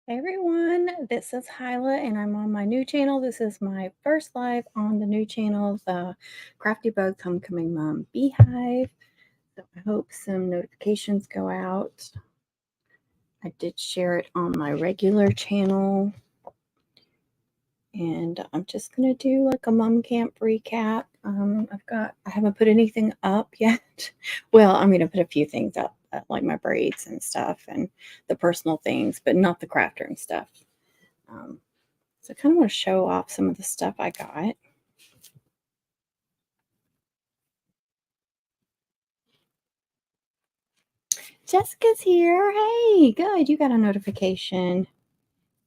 Hey everyone, this is Hyla and I'm on my new channel. This is my first live on the new channel, the Crafty Bugs Homecoming Mom Beehive. So I hope some notifications go out. I did share it on my regular channel. And I'm just gonna do like a mom camp recap. I haven't put anything up yet. Well, I'm gonna put a few things up, like my braids and stuff and the personal things, but not the crafter and stuff. So I kind of want to show off some of the stuff I got. Jessica's here. Hey, good. You got a notification.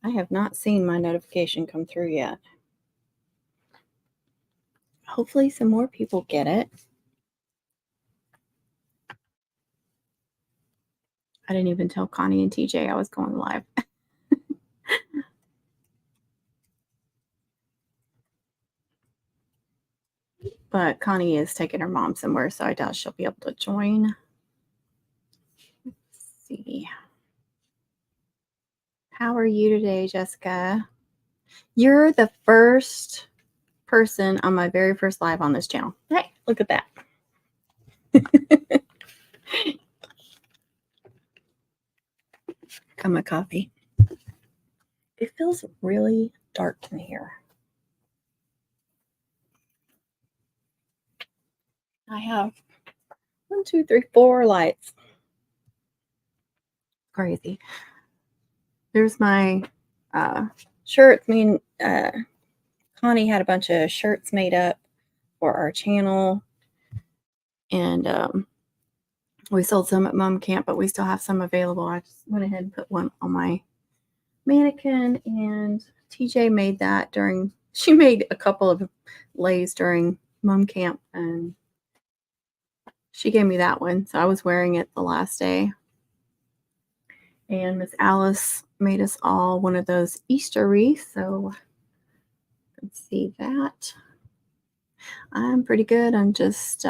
I have not seen my notification come through yet. Hopefully some more people get it. I didn't even tell Connie and TJ I was going live. But Connie is taking her mom somewhere, so I doubt she'll be able to join. Let's see. How are you today, Jessica? You're the first person on my very first live on this channel. Hey, look at that. Got my coffee. It feels really dark in here. I have 1, 2, 3, 4 lights. Crazy. There's my shirts. Me and Connie had a bunch of shirts made up for our channel. And we sold some at Mom Camp, but we still have some available. I just went ahead and put one on my mannequin, and TJ made that she made a couple of lays during Mom Camp, and she gave me that one. So I was wearing it the last day. And Miss Alice made us all one of those Easter wreaths. So let's see that. I'm pretty good. I'm just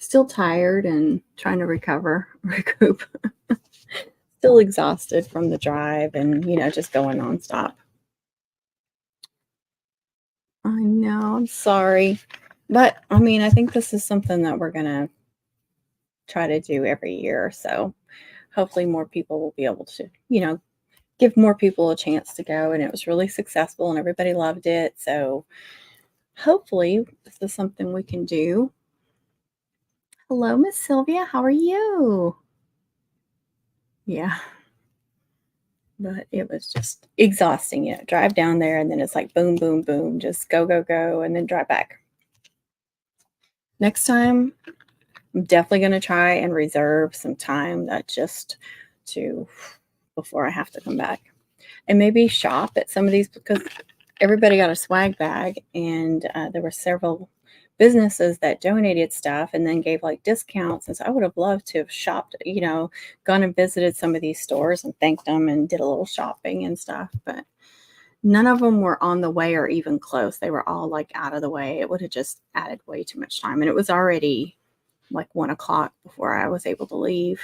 still tired and trying to recoup. Still exhausted from the drive and, just going nonstop. I know, I'm sorry. But, I think this is something that we're going to try to do every year. So hopefully more people will be able to, give more people a chance to go. And it was really successful and everybody loved it. So hopefully this is something we can do. Hello, Miss Sylvia. How are you? Yeah. But it was just exhausting. Drive down there and then it's like boom, boom, boom. Just go, go, go, and then drive back. Next time, I'm definitely going to try and reserve some time before I have to come back. And maybe shop at some of these, because everybody got a swag bag, and there were several businesses that donated stuff and then gave like discounts. And so I would have loved to have shopped, gone and visited some of these stores and thanked them and did a little shopping and stuff. But none of them were on the way or even close. They were all like out of the way. It would have just added way too much time. And it was already like 1 o'clock before I was able to leave.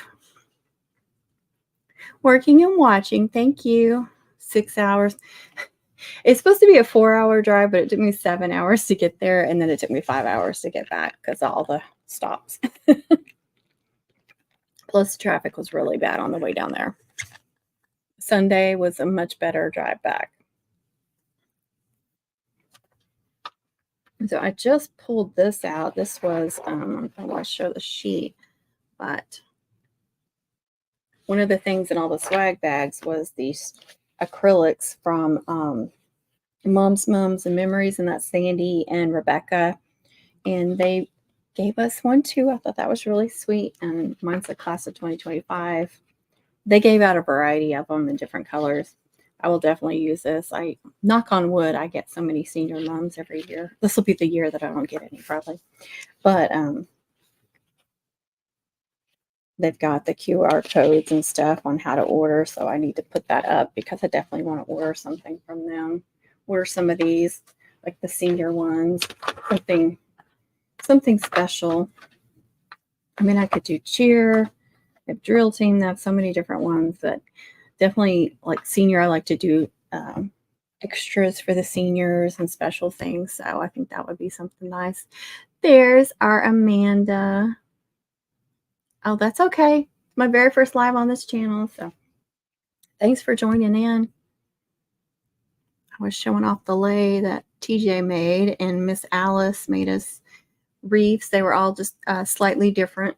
Working and watching. Thank you. 6 hours. It's supposed to be a 4-hour drive, but it took me 7 hours to get there. And then it took me 5 hours to get back because of all the stops. Plus the traffic was really bad on the way down there. Sunday was a much better drive back. So I just pulled this out. This was, I want to show the sheet, but one of the things in all the swag bags was these acrylics from Mom's Mums and Memories, and that's Sandy and Rebecca. And they gave us one too. I thought that was really sweet. And mine's the class of 2025. They gave out a variety of them in different colors. I will definitely use this. I knock on wood, I get so many senior moms every year. This will be the year that I don't get any, probably. But they've got the QR codes and stuff on how to order, so I need to put that up because I definitely want to order something from them. Order some of these, like the senior ones, something special. I could do cheer, the drill team. They have so many different ones, but definitely like senior. I like to do extras for the seniors and special things. So I think that would be something nice. There's our Amanda. Oh, that's okay. My very first live on this channel. So thanks for joining in. I was showing off the lei that TJ made, and Miss Alice made us wreaths. They were all just slightly different.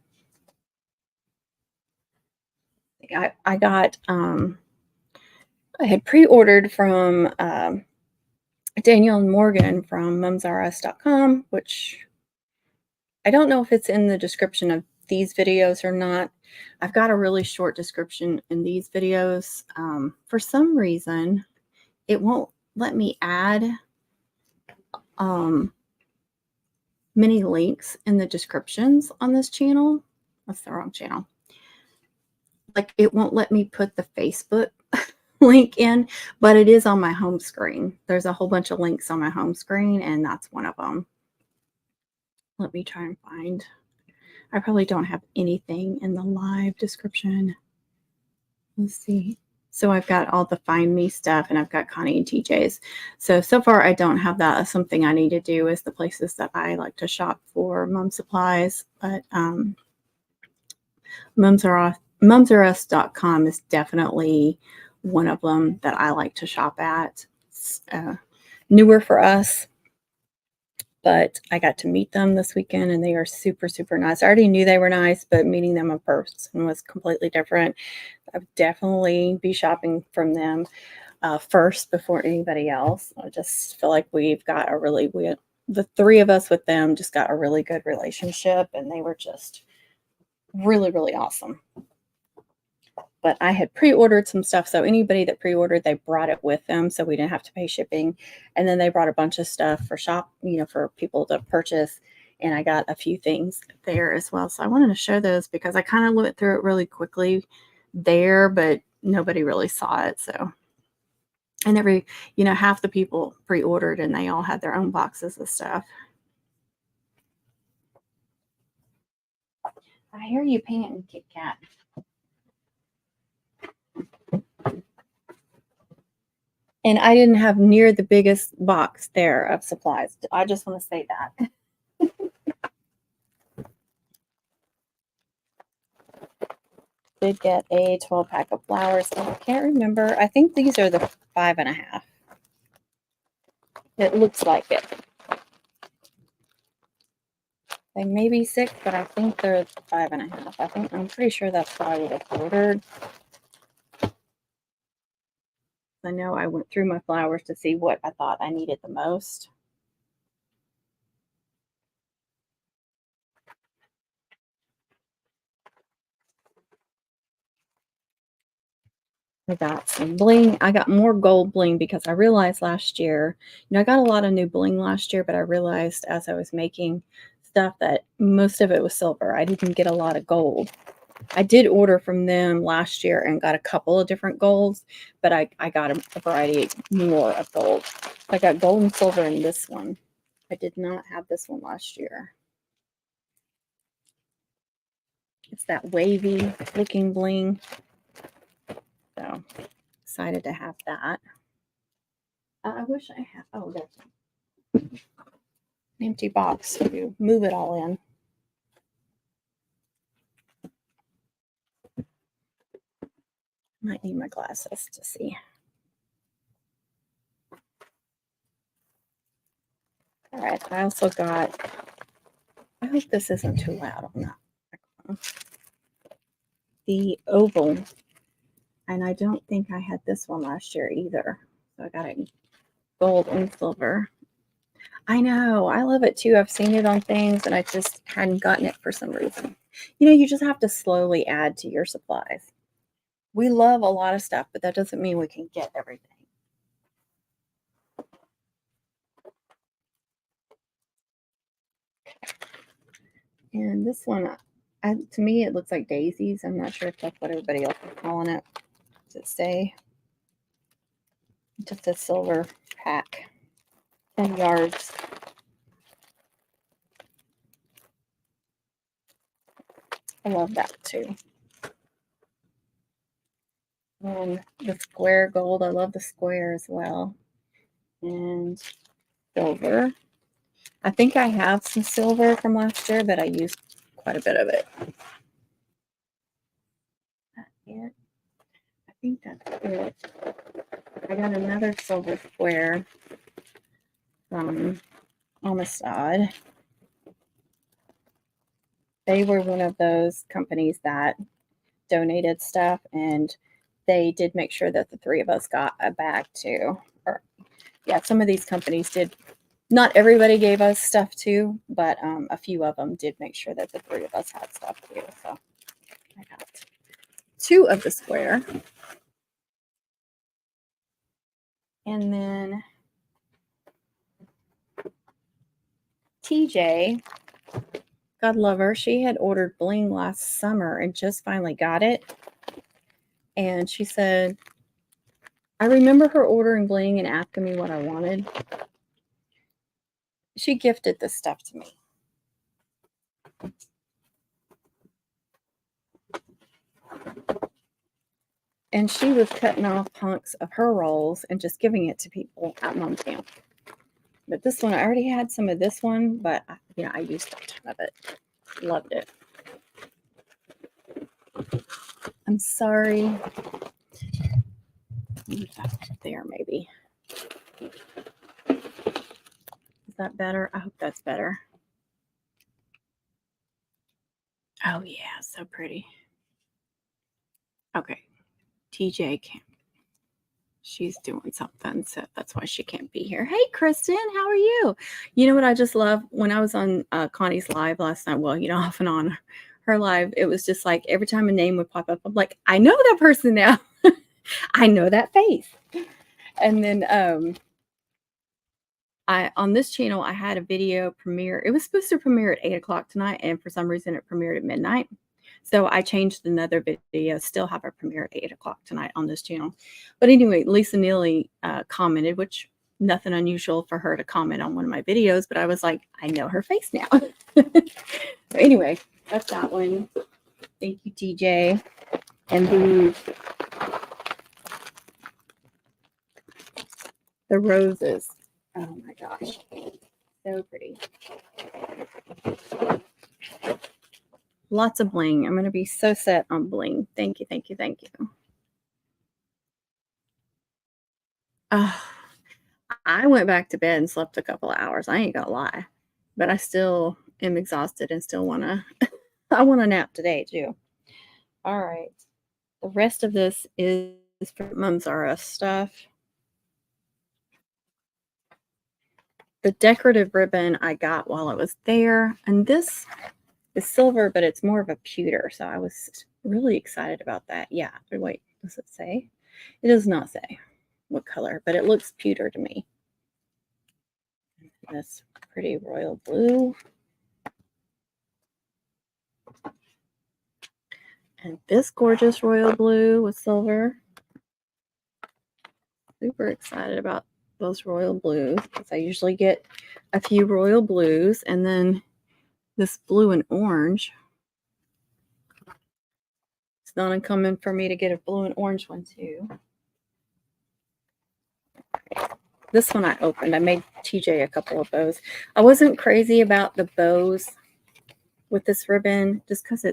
I got, I had pre-ordered from Danielle and Morgan from mumsrus.com, which I don't know if it's in the description of these videos or not. I've got a really short description in these videos. For some reason, it won't let me add many links in the descriptions on this channel. That's the wrong channel. Like, it won't let me put the Facebook link in, but it is on my home screen. There's a whole bunch of links on my home screen, and that's one of them. Let me try and find. I probably don't have anything in the live description. Let's see. So I've got all the Find Me stuff, and I've got Connie and TJ's. So far I don't have that. Something I need to do is the places that I like to shop for mom supplies. But mumsrus.com is definitely one of them that I like to shop at. It's newer for us, but I got to meet them this weekend, and they are super, super nice. I already knew they were nice, but meeting them in person was completely different. I would definitely be shopping from them first before anybody else. I just feel like we've got the three of us with them just got a really good relationship, and they were just really, really awesome. But I had pre-ordered some stuff, so anybody that pre-ordered, they brought it with them, so we didn't have to pay shipping. And then they brought a bunch of stuff for for people to purchase, and I got a few things there as well. So I wanted to show those because I kind of went through it really quickly there, but nobody really saw it. So, and half the people pre-ordered, and they all had their own boxes of stuff. I hear you panting, Kit Kat. And I didn't have near the biggest box there of supplies. I just want to say that. Did get a 12-pack of flowers. I can't remember. I think these are the 5.5. It looks like it. They may be 6, but I think they're 5.5. I'm pretty sure that's what I would have ordered. I know I went through my flowers to see what I thought I needed the most. I got some bling. I got more gold bling because I realized last year, I got a lot of new bling last year, but I realized as I was making stuff that most of it was silver. I didn't get a lot of gold. I did order from them last year and got a couple of different golds, but I got a variety more of gold. I got gold and silver in this one. I did not have this one last year. It's that wavy looking bling. So excited to have that. I wish I had, oh, there's an empty box to move it all in. Might need my glasses to see. All right, I also got, I hope this isn't too loud on that. The oval, and I don't think I had this one last year either. So I got it gold and silver. I know, I love it too. I've seen it on things and I just hadn't gotten it for some reason. You just have to slowly add to your supplies. We love a lot of stuff, but that doesn't mean we can get everything. And this one, to me, it looks like daisies. I'm not sure if that's what everybody else is calling it. Does it say? Just a silver pack, 10 yards. I love that too. And the square gold, I love the square as well. And silver. I think I have some silver from last year, but I used quite a bit of it. That's it. I think that's it. I got another silver square from Amistad. They were one of those companies that donated stuff, and they did make sure that the three of us got a bag too. Or yeah, some of these companies did. Not everybody gave us stuff too, but a few of them did make sure that the three of us had stuff too. So I got 2 of the square. And then TJ, God love her, she had ordered bling last summer and just finally got it. And she said, I remember her ordering bling and asking me what I wanted. She gifted this stuff to me. And she was cutting off hunks of her rolls and just giving it to people at mom's camp. But this one, I already had some of this one, but I used a ton of it. Loved it. I'm sorry. Move that there, maybe. Is that better? I hope that's better. Oh, yeah, so pretty. Okay. TJ can't. She's doing something, so that's why she can't be here. Hey, Kristen, how are you? You know what I just love? When I was on Connie's live last night, well, off and on her live, it was just like every time a name would pop up, I'm like, I know that person now. I know that face. And then on this channel, I had a video premiere. It was supposed to premiere at 8 o'clock tonight, and for some reason it premiered at midnight. So I changed another video, still have a premiere at 8 o'clock tonight on this channel. But anyway, Lisa Neely commented, which nothing unusual for her to comment on one of my videos, but I was like, I know her face now. So anyway, that's that one. Thank you, TJ. And the roses. Oh my gosh. So pretty. Lots of bling. I'm going to be so set on bling. Thank you, thank you, thank you. I went back to bed and slept a couple of hours. I ain't gonna lie, but I still am exhausted and still wanna. I want a nap today too. All right, the rest of this is for Mums R Us stuff. The decorative ribbon I got while I was there, and this is silver, but it's more of a pewter. So I was really excited about that. Yeah. Wait, does it say? It does not say what color, but it looks pewter to me. This pretty royal blue. And this gorgeous royal blue with silver. Super excited about those royal blues because I usually get a few royal blues, and then this blue and orange. It's not uncommon for me to get a blue and orange one too. This one I opened. I made TJ a couple of bows. I wasn't crazy about the bows with this ribbon just because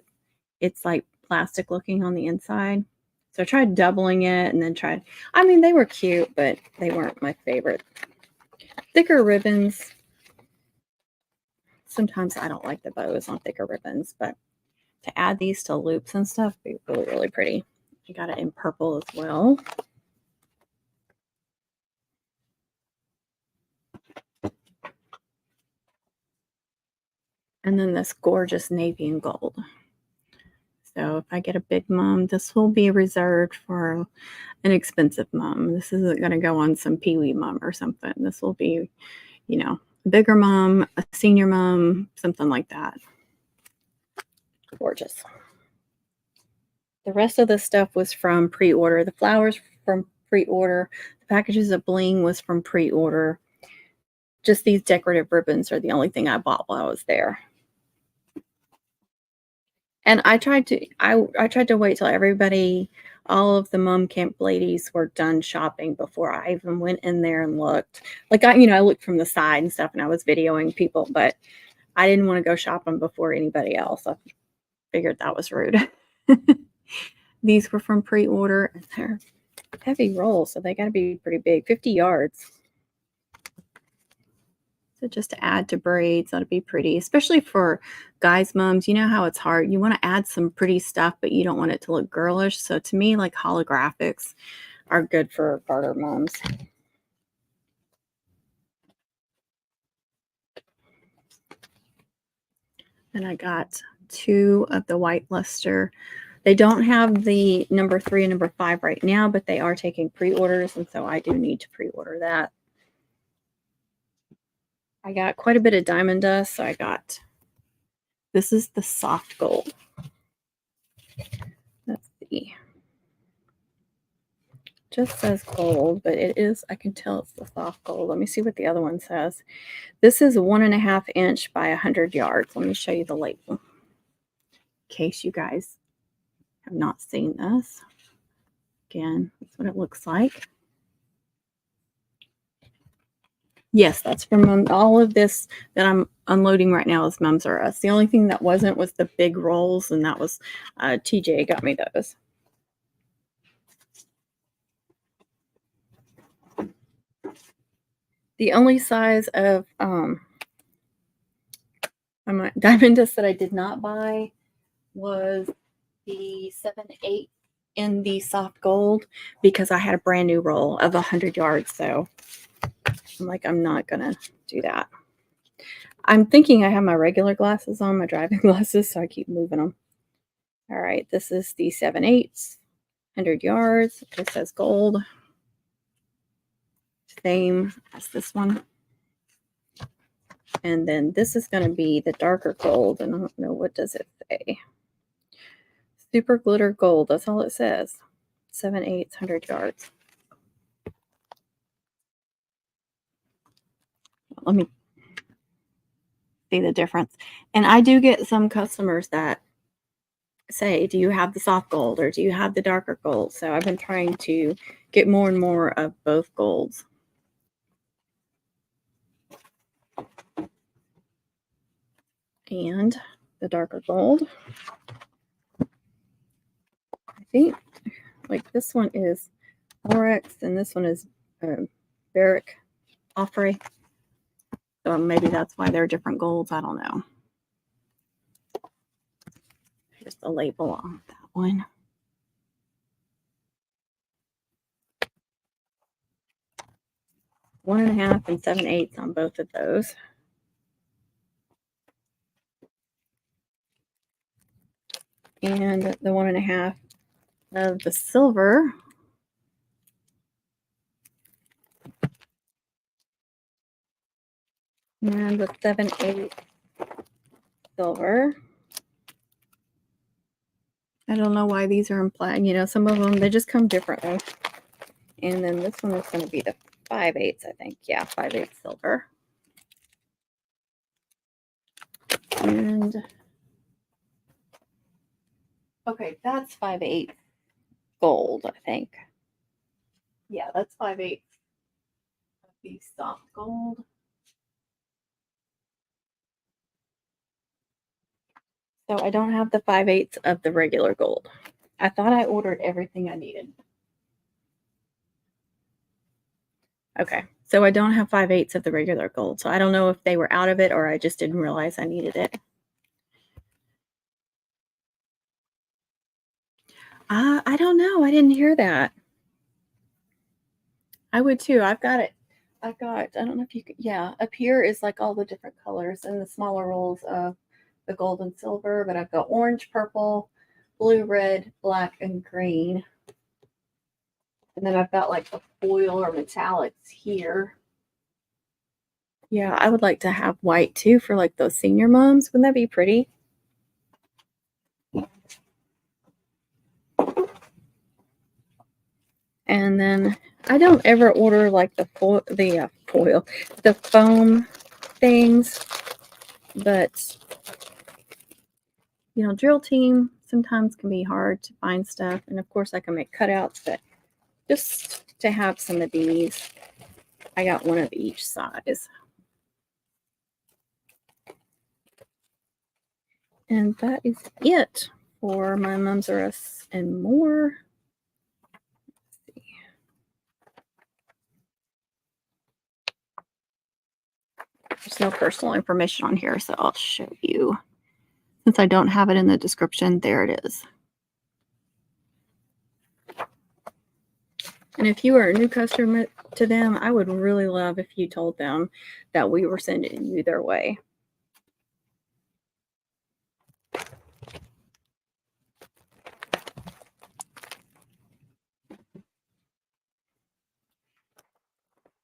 it's like plastic looking on the inside. So I tried doubling it and then they were cute, but they weren't my favorite. Thicker ribbons. Sometimes I don't like the bows on thicker ribbons, but to add these to loops and stuff would be really, really pretty. I got it in purple as well. And then this gorgeous navy and gold. So if I get a big mum, this will be reserved for an expensive mum. This isn't going to go on some peewee mum or something. This will be, a bigger mum, a senior mum, something like that. Gorgeous. The rest of the stuff was from pre-order. The flowers from pre-order. The packages of bling was from pre-order. Just these decorative ribbons are the only thing I bought while I was there. And I tried to wait till everybody all of the mom camp ladies were done shopping before I even went in there and looked. Like I looked from the side and stuff, and I was videoing people, but I didn't want to go shopping before anybody else. I figured that was rude. These were from pre-order, and they're heavy rolls, so they got to be pretty big, 50 yards. So just to add to braids, that'd be pretty, especially for guys' moms. You know how it's hard. You want to add some pretty stuff, but you don't want it to look girlish. So to me, like holographics are good for garter moms. And I got 2 of the white luster. They don't have the number 3 and number 5 right now, but they are taking pre-orders, and so I do need to pre-order that. I got quite a bit of diamond dust, so I got, this is the soft gold. Let's see. Just says gold, but it is, I can tell it's the soft gold. Let me see what the other one says. This is 1.5 inch by 100 yards. Let me show you the label in case you guys have not seen this. Again, that's what it looks like. Yes, that's from all of this that I'm unloading right now is Mums R Us. The only thing that wasn't was the big rolls, and that was TJ got me those. The only size of diamond dust that I did not buy was the 7/8 in the soft gold, because I had a brand new roll of 100 yards. So I'm like, I'm not gonna do that. I'm thinking I have my regular glasses on, my driving glasses, so I keep moving them. All right, this is the 7/8, 100 yards. It says gold. Same as this one. And then this is going to be the darker gold, and I don't know, what does it say? Super glitter gold. That's all it says. 7/8, 100 yards. Let me see the difference. And I do get some customers that say, do you have the soft gold or do you have the darker gold? So I've been trying to get more and more of both golds. And the darker gold, I think, like this one is Oryx and this one is Barrick Offray. So maybe that's why they're different golds. I don't know. Here's the label on that one. One and a half and 7/8 on both of those. And the 1.5 of the silver. And the 7/8 silver. I don't know why these are implied. You know, some of them, they just come differently. And then this one is going to be the 5/8, I think. Yeah, 5/8 silver. And okay, that's 5/8 gold, I think. Yeah, that's 5/8 of the soft gold. So I don't have the 5/8 of the regular gold. I thought I ordered everything I needed. Okay, so I don't have 5/8 of the regular gold. So I don't know if they were out of it or I just didn't realize I needed it. I don't know. I didn't hear that. I would too. I've got it. I don't know if you could, yeah, up here is like all the different colors and the smaller rolls of the gold and silver, but I've got orange, purple, blue, red, black, and green. And then I've got like the foil or metallics here. Yeah, I would like to have white too for like those senior moms. Wouldn't that be pretty? And then I don't ever order like the foil, the foam things, but you know, Drill Team sometimes can be hard to find stuff. And of course I can make cutouts, but just to have some of these, I got one of each size. And that is it for my Mums R Us and more. There's no personal information on here, so I'll show you. Since I don't have it in the description, there it is. And if you are a new customer to them, I would really love if you told them that we were sending you their way.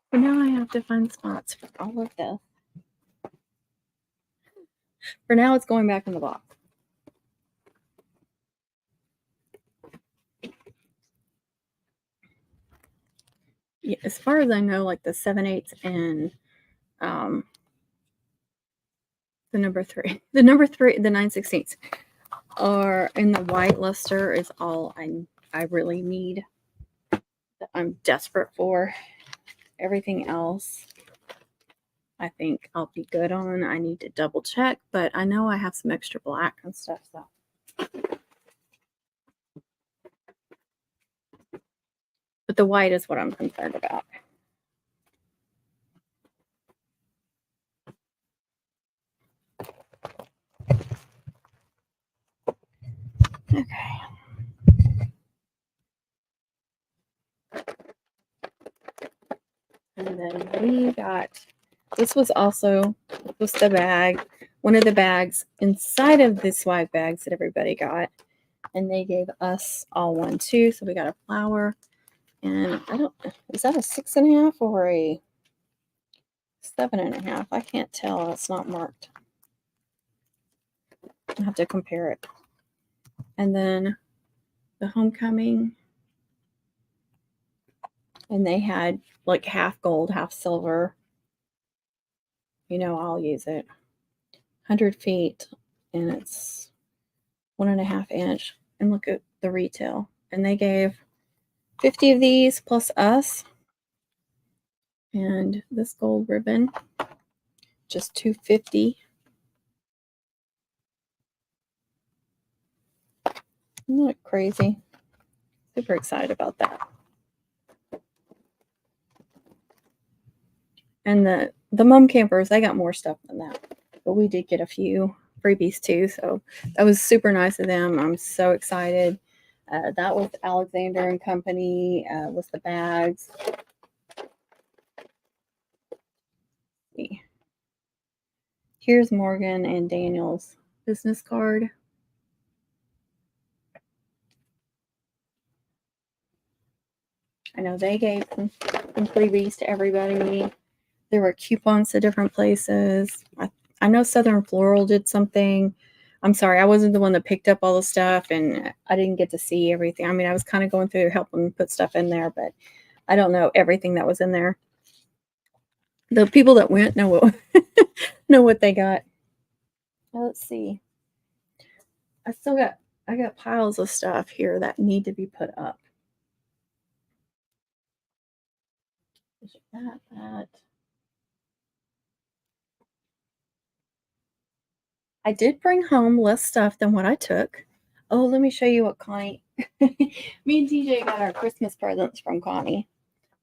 But now I have to find spots for all of this. For now, it's going back in the box. Yeah, as far as I know, like the 7/8 and the number 3, the 9/16 are in the white luster is all I really need. That I'm desperate for. Everything else, I think I'll be good on. I need to double check, but I know I have some extra black and stuff, so. But the white is what I'm concerned about. Okay. And then we got, this was the bag, one of the bags inside of the swag bags that everybody got. And they gave us all one too. So we got a flower. And is that a 6.5 or a 7.5? I can't tell. It's not marked. I have to compare it. And then the homecoming. And they had like half gold, half silver. You know, I'll use it. 100 feet. And it's 1.5 inch. And look at the retail. And they gave 50 of these plus us. And this gold ribbon, just $250. Isn't that crazy? Super excited about that. And the mom campers, they got more stuff than that. But we did get a few freebies too. So that was super nice of them. I'm so excited. That was Alexander and Company with the bags. Here's Morgan and Daniel's business card. I know they gave some freebies to everybody. There were coupons to different places. I know Southern Floral did something. I'm sorry, I wasn't the one that picked up all the stuff, and I didn't get to see everything. I mean, I was kind of going through helping put stuff in there, but I don't know everything that was in there. The people that went know what know what they got. Now, let's see. I got piles of stuff here that need to be put up. That. I did bring home less stuff than what I took. Oh, let me show you what Connie. Me and TJ got our Christmas presents from Connie.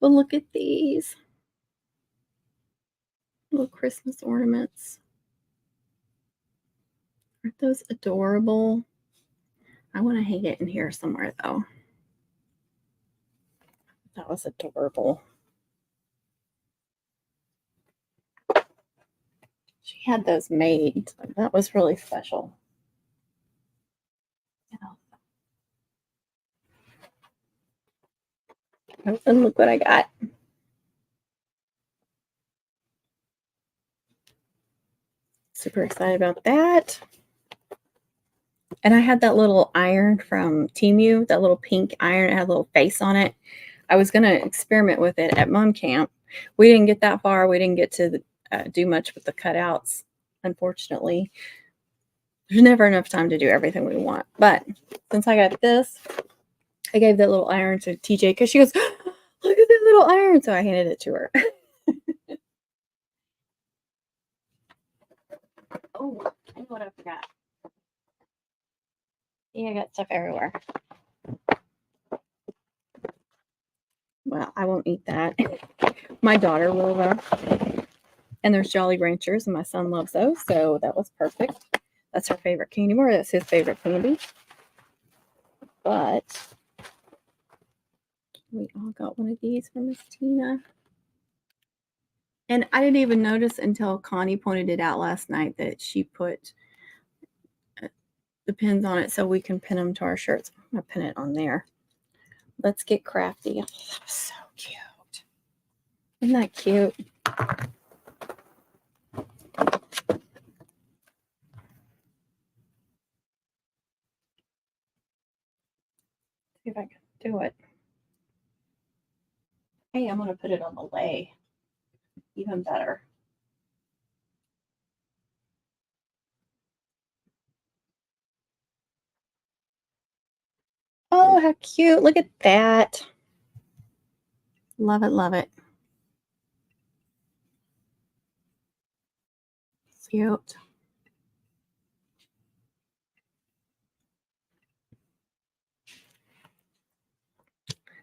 But look at these little Christmas ornaments. Aren't those adorable? I want to hang it in here somewhere though. That was adorable. She had those made. So that was really special. And look what I got. Super excited about that. And I had that little iron from Temu, that little pink iron. It had a little face on it. I was going to experiment with it at mom camp. We didn't get that far. We didn't get to do much with the cutouts, unfortunately. there's never enough time to do everything we want. But since I got this, I gave that little iron to TJ because she goes, look at that little iron. So I handed it to her. Oh, I know what I forgot. Yeah, I got stuff everywhere. Well, I won't eat that. My daughter will, though. And there's Jolly Ranchers, and my son loves those, so that was perfect. That's her favorite candy bar. That's his favorite candy. But we all got one of these from Miss Tina. And I didn't even notice until Connie pointed it out last night that she put the pins on it so we can pin them to our shirts. I'm going to pin it on there. Let's get crafty. Oh, that was so cute. Isn't that cute? See if I can do it. Hey, I'm going to put it on the lay. Even better. Oh, how cute. Look at that. Love it, love it. Cute.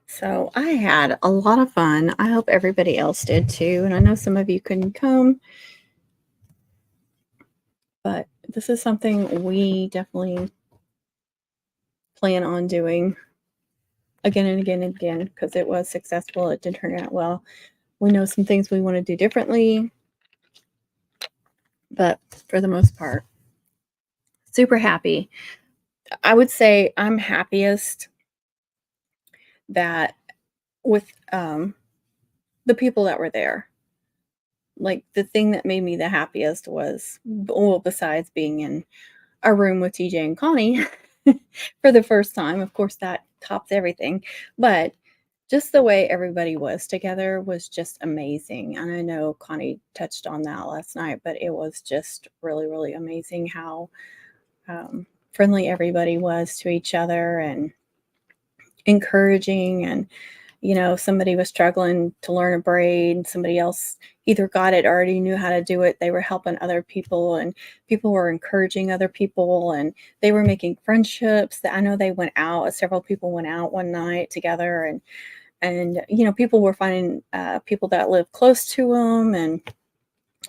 So I had a lot of fun. I hope everybody else did too. And I know some of you couldn't come, but this is something we definitely plan on doing again and again and again because it was successful. It did turn out well. We know some things we want to do differently, but for the most part, super happy. I would say I'm happiest that with the people that were there. Like the thing that made me the happiest was, well, besides being in a room with TJ and Connie for the first time, of course, that tops everything. But just the way everybody was together was just amazing. And I know Connie touched on that last night, but it was just really, really amazing how friendly everybody was to each other and encouraging. And somebody was struggling to learn a braid, somebody else either got it or already knew how to do it. They were helping other people, and people were encouraging other people, and they were making friendships. That I know they went out, several people went out one night together, and people were finding people that lived close to them, and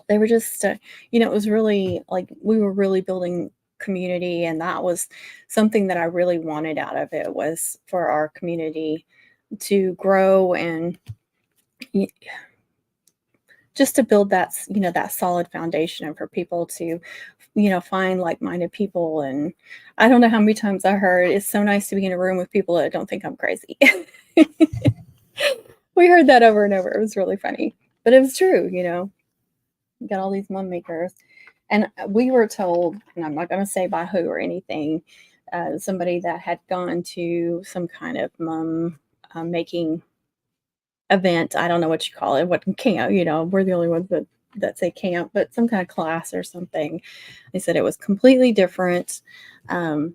they were just it was really like we were really building community, and that was something that I really wanted out of it, was for our community to grow and just to build that that solid foundation, and for people to find like-minded people. And I don't know how many times I heard, it's so nice to be in a room with people that don't think I'm crazy. We heard that over and over. It was really funny, but it was true. You got all these mum makers, and we were told, and I'm not going to say by who or anything, somebody that had gone to some kind of mum making event. I don't know what you call it. What camp? We're the only ones that say camp, but some kind of class or something. They said it was completely different. I'm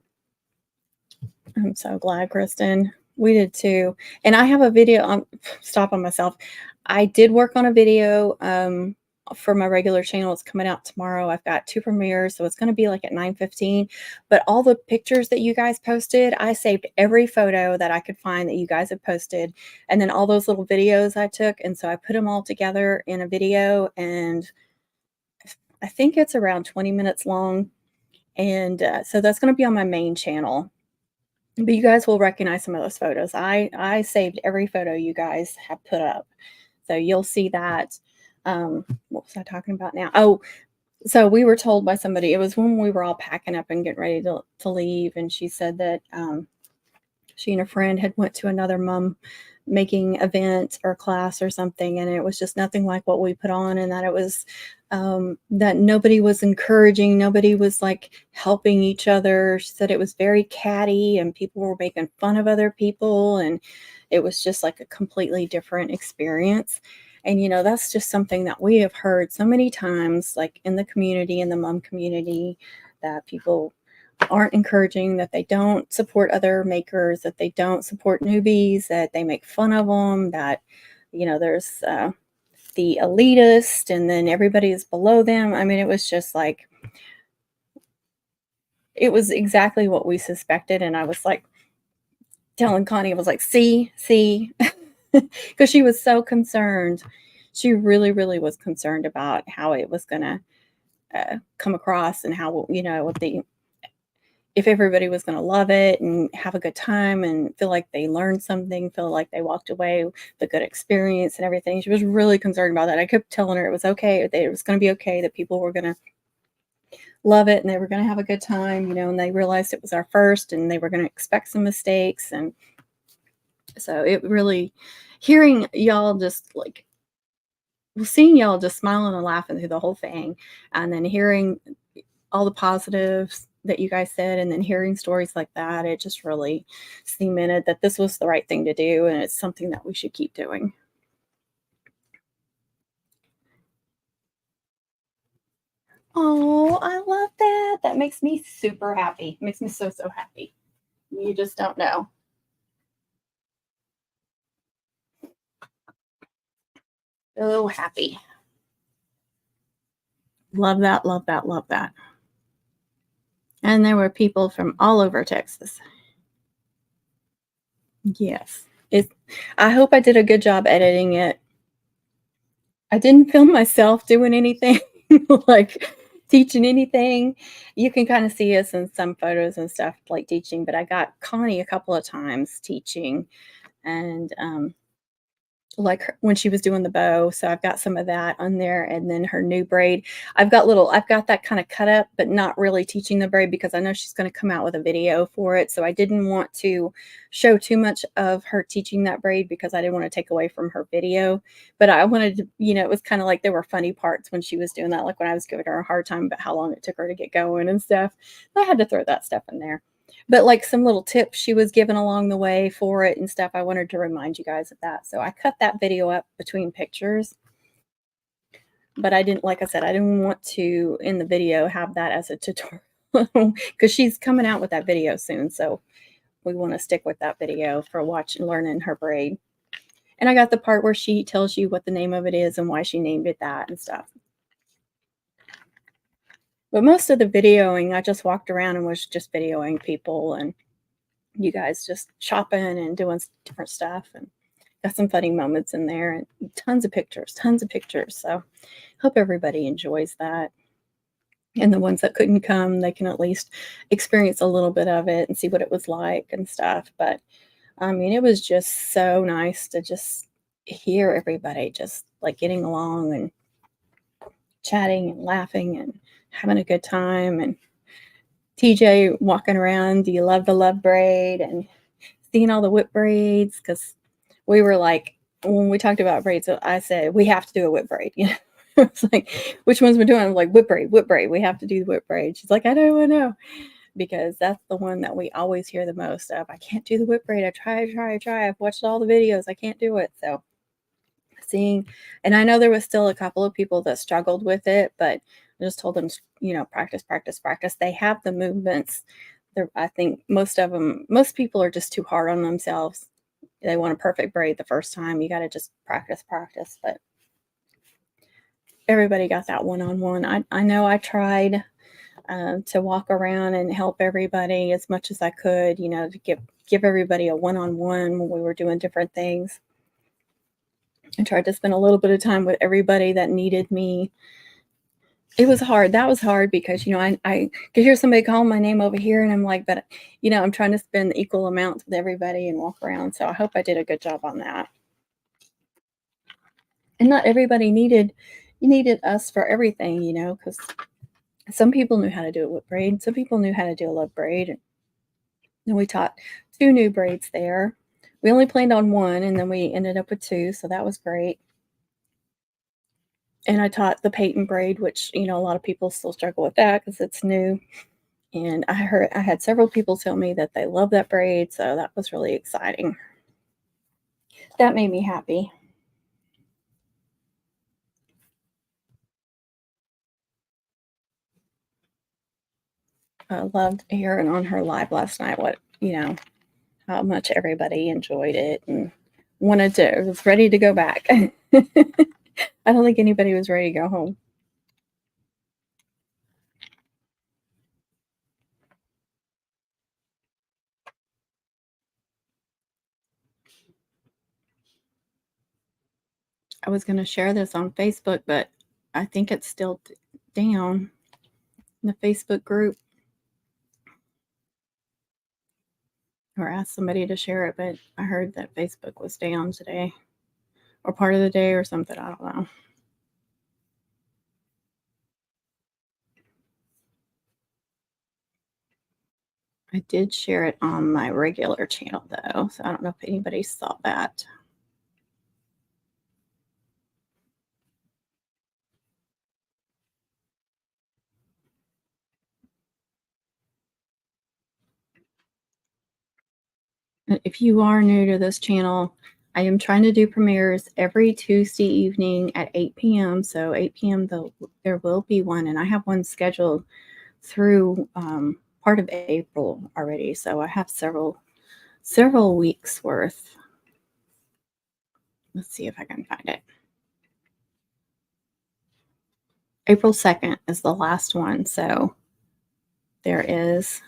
so glad, Kristen. We did too. And I have a video. I'm stopping myself. I did work on a video for my regular channel. It's coming out tomorrow. I've got 2 premieres, so it's going to be like at 9:15. But all the pictures that you guys posted, I saved every photo that I could find that you guys have posted, and then all those little videos I took, and so I put them all together in a video, and I think it's around 20 minutes long. And so that's going to be on my main channel. But you guys will recognize some of those photos. I saved every photo you guys have put up. So you'll see that. What was I talking about now? Oh, so we were told by somebody, it was when we were all packing up and getting ready to leave. And she said that she and a friend had went to another mom making event or class or something, and it was just nothing like what we put on, and that it was that nobody was encouraging, nobody was like helping each other. She said it was very catty, and people were making fun of other people, and it was just like a completely different experience. And that's just something that we have heard so many times, like in the community, in the mom community, that people aren't encouraging, that they don't support other makers, that they don't support newbies, that they make fun of them, that, there's the elitist and then everybody is below them. I mean, it was just like, it was exactly what we suspected. And I was like telling Connie, I was like, see, because she was so concerned. She really, really was concerned about how it was going to come across and how, if everybody was going to love it and have a good time and feel like they learned something, feel like they walked away with a good experience and everything. She was really concerned about that. I kept telling her it was okay, that it was going to be okay, that people were going to love it and they were going to have a good time, and they realized it was our first and they were going to expect some mistakes. And so it really, hearing y'all just like, seeing y'all just smiling and laughing through the whole thing, and then hearing all the positives that you guys said, and then hearing stories like that, it just really cemented that this was the right thing to do, and it's something that we should keep doing. Oh, I love that. That makes me super happy. It makes me so, so happy. You just don't know. So happy. Love that, love that, love that. And there were people from all over Texas. Yes. I hope I did a good job editing it. I didn't film myself doing anything, like teaching anything. You can kind of see us in some photos and stuff, like teaching, but I got Connie a couple of times teaching, and like when she was doing the bow. So I've got some of that on there. And then her new braid. I've got that kind of cut up, but not really teaching the braid because I know she's going to come out with a video for it. So I didn't want to show too much of her teaching that braid because I didn't want to take away from her video. But I wanted to, it was kind of like there were funny parts when she was doing that, like when I was giving her a hard time about how long it took her to get going and stuff. I had to throw that stuff in there. But like some little tips she was given along the way for it and stuff, I wanted to remind you guys of that. So I cut that video up between pictures, but I didn't, like I said, I didn't want to in the video have that as a tutorial because she's coming out with that video soon. So we want to stick with that video for watching, learning her braid. And I got the part where she tells you what the name of it is and why she named it that and stuff. But most of the videoing, I just walked around and was just videoing people and you guys just shopping and doing different stuff, and got some funny moments in there and tons of pictures. So hope everybody enjoys that. And the ones that couldn't come, they can at least experience a little bit of it and see what it was like and stuff. But I mean, it was just so nice to just hear everybody just like getting along and chatting and laughing and having a good time. And TJ walking around, do you love the love braid? And seeing all the whip braids, because we were like, when we talked about braids, so I said, we have to do a whip braid. It's like, which ones we're doing? I'm like, whip braid. We have to do the whip braid. She's like, I don't know. Because that's the one that we always hear the most of. I can't do the whip braid. I try. I've watched all the videos. I can't do it. So seeing, and I know there was still a couple of people that struggled with it, but I just told them, practice. They have the movements. I think most people are just too hard on themselves. They want a perfect braid the first time. You got to just practice. But everybody got that one-on-one. I know I tried to walk around and help everybody as much as I could, to give everybody a one-on-one when we were doing different things. I tried to spend a little bit of time with everybody that needed me. It was hard. That was hard because, I could hear somebody call my name over here and I'm like, but, I'm trying to spend equal amounts with everybody and walk around. So I hope I did a good job on that. And not everybody needed us for everything, because some people knew how to do a whip braid. Some people knew how to do a love braid. And we taught 2 new braids there. We only planned on 1 and then we ended up with 2. So that was great. And I taught the patent braid, which, a lot of people still struggle with that because it's new. And I had several people tell me that they love that braid. So that was really exciting. That made me happy. loved hearing on her live last night how much everybody enjoyed it and was ready to go back. I don't think anybody was ready to go home. I was going to share this on Facebook, but I think it's still down in the Facebook group. Or ask somebody to share it, but I heard that Facebook was down today or part of the day or something. I don't know. I did share it on my regular channel though, so I don't know if anybody saw that. If you are new to this channel, I am trying to do premieres every Tuesday evening at 8 p.m. So 8 p.m. there will be one, and I have one scheduled through part of April already. So I have several weeks worth. Let's see if I can find it. April 2nd is the last one. So there is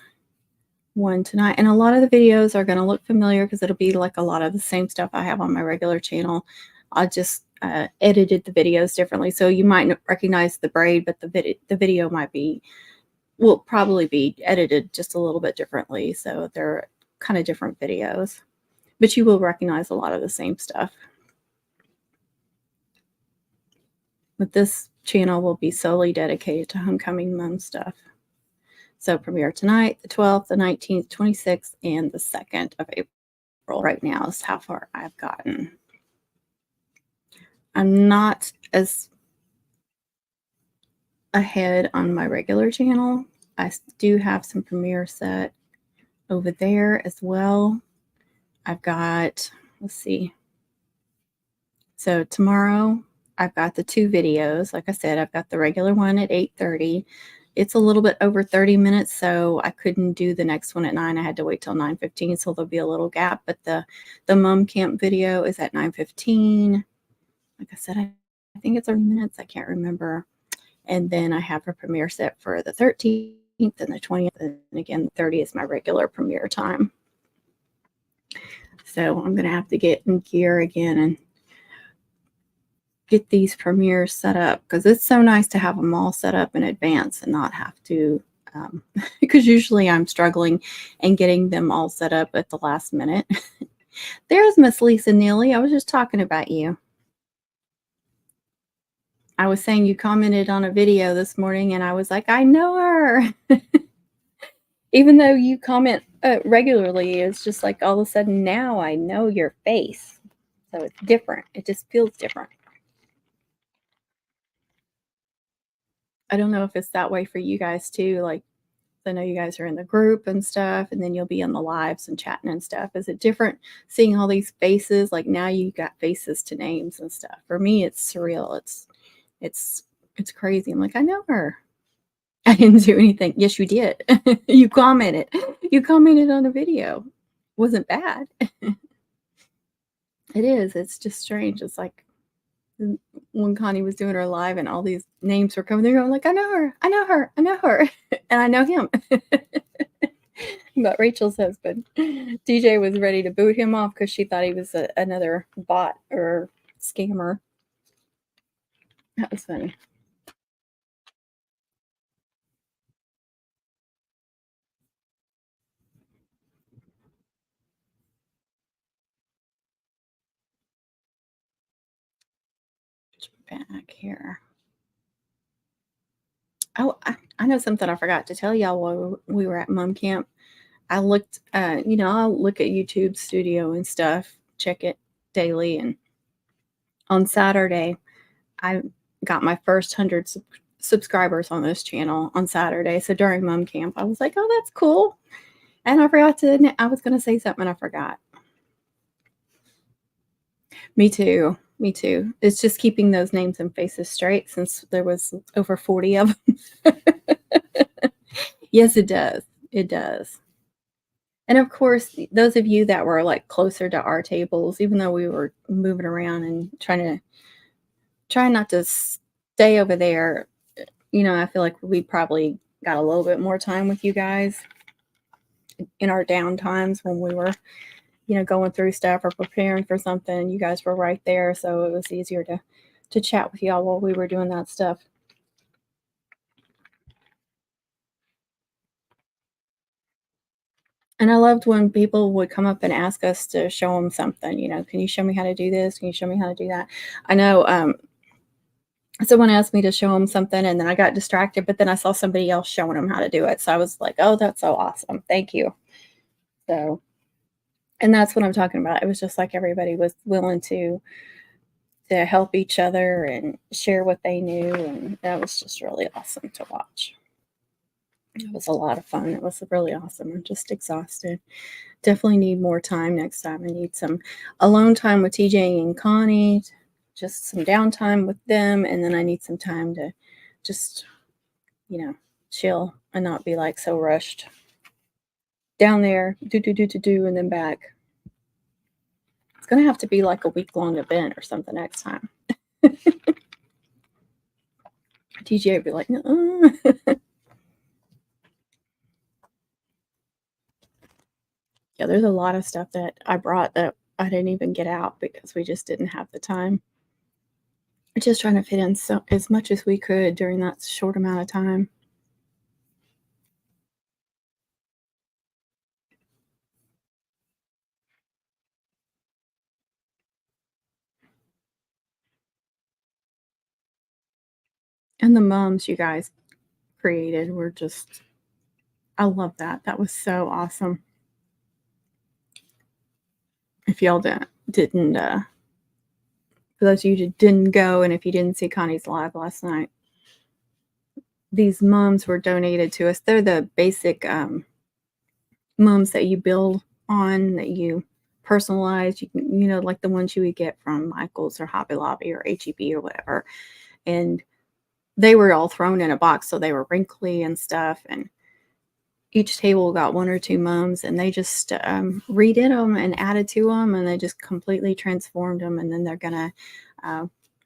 one tonight. And a lot of the videos are going to look familiar because it'll be like a lot of the same stuff I have on my regular channel. I just edited the videos differently. So you might recognize the braid, but the video will probably be edited just a little bit differently. So they're kind of different videos, but you will recognize a lot of the same stuff. But this channel will be solely dedicated to homecoming mom stuff. So premiere tonight, the 12th, the 19th, 26th, and the 2nd of April. Right now is how far I've gotten. I'm not as ahead on my regular channel. I do have some premiere set over there as well. I've got, let's see. So tomorrow I've got the 2 videos. Like I said, I've got the regular one at 8:30. It's a little bit over 30 minutes, so I couldn't do the next one at 9. I had to wait till 9:15, so there'll be a little gap. But the mom camp video is at 9:15. Like I said, I think it's 30 minutes. I can't remember. And then I have a premiere set for the 13th and the 20th. And again, the 30th is my regular premiere time. So I'm going to have to get in gear again and get these premieres set up, because it's so nice to have them all set up in advance and not have to, because usually I'm struggling and getting them all set up at the last minute. There's Miss Lisa Neely. I was just talking about you. I was saying you commented on a video this morning, and I was like, I know her. Even though you comment regularly, it's just like all of a sudden now I know your face. So it's different. It just feels different. I don't know if it's that way for you guys too. Like, I know you guys are in the group and stuff, and then you'll be on the lives and chatting and stuff. Is it different seeing all these faces? Like now you got faces to names and stuff. For me, it's surreal. It's crazy. I'm like, I know her. I didn't do anything. Yes, you did. You commented. You commented on a video. Wasn't bad. It is. It's just strange. It's like when Connie was doing her live and all these names were coming there, I'm like, I know her, I know her, I know her, and I know him. But Rachel's husband, DJ, was ready to boot him off because she thought he was another bot or scammer. That was funny. Back here. Oh, I know something I forgot to tell y'all while we were at mom camp. I looked, I'll look at YouTube Studio and stuff, check it daily. And on Saturday, I got my first 100 subscribers on this channel on Saturday. So during mom camp, I was like, oh, that's cool. And I was going to say something and I forgot. Me too. Me too. It's just keeping those names and faces straight since there was over 40 of them. Yes, it does. It does. And of course, those of you that were like closer to our tables, even though we were moving around and trying not to stay over there, I feel like we probably got a little bit more time with you guys in our down times when we were, going through stuff or preparing for something. You guys were right there, so it was easier to chat with y'all while we were doing that stuff. And I loved when people would come up and ask us to show them something, can you show me how to do this? Can you show me how to do that? I know someone asked me to show them something and then I got distracted, but then I saw somebody else showing them how to do it. So I was like, oh, that's so awesome. Thank you. So, and that's what I'm talking about. It was just like everybody was willing to help each other and share what they knew. And that was just really awesome to watch. It was a lot of fun. It was really awesome. I'm just exhausted. Definitely need more time next time. I need some alone time with TJ and Connie, just some downtime with them. And then I need some time to just, chill and not be like so rushed down there, do, and then back. It's going to have to be like a week-long event or something next time. TJ would be like, yeah, there's a lot of stuff that I brought that I didn't even get out because we just didn't have the time. Just trying to fit in as much as we could during that short amount of time. And the mums you guys created were just, I love that. That was so awesome. If y'all didn't for those of you who didn't go, and if you didn't see Connie's live last night, these mums were donated to us. They're the basic mums that you build on, that you personalize. You can, like the ones you would get from Michael's or Hobby Lobby or HEB or whatever. And they were all thrown in a box, so they were wrinkly and stuff. And each table got one or two mums, and they just redid them and added to them, and they just completely transformed them. And then they're gonna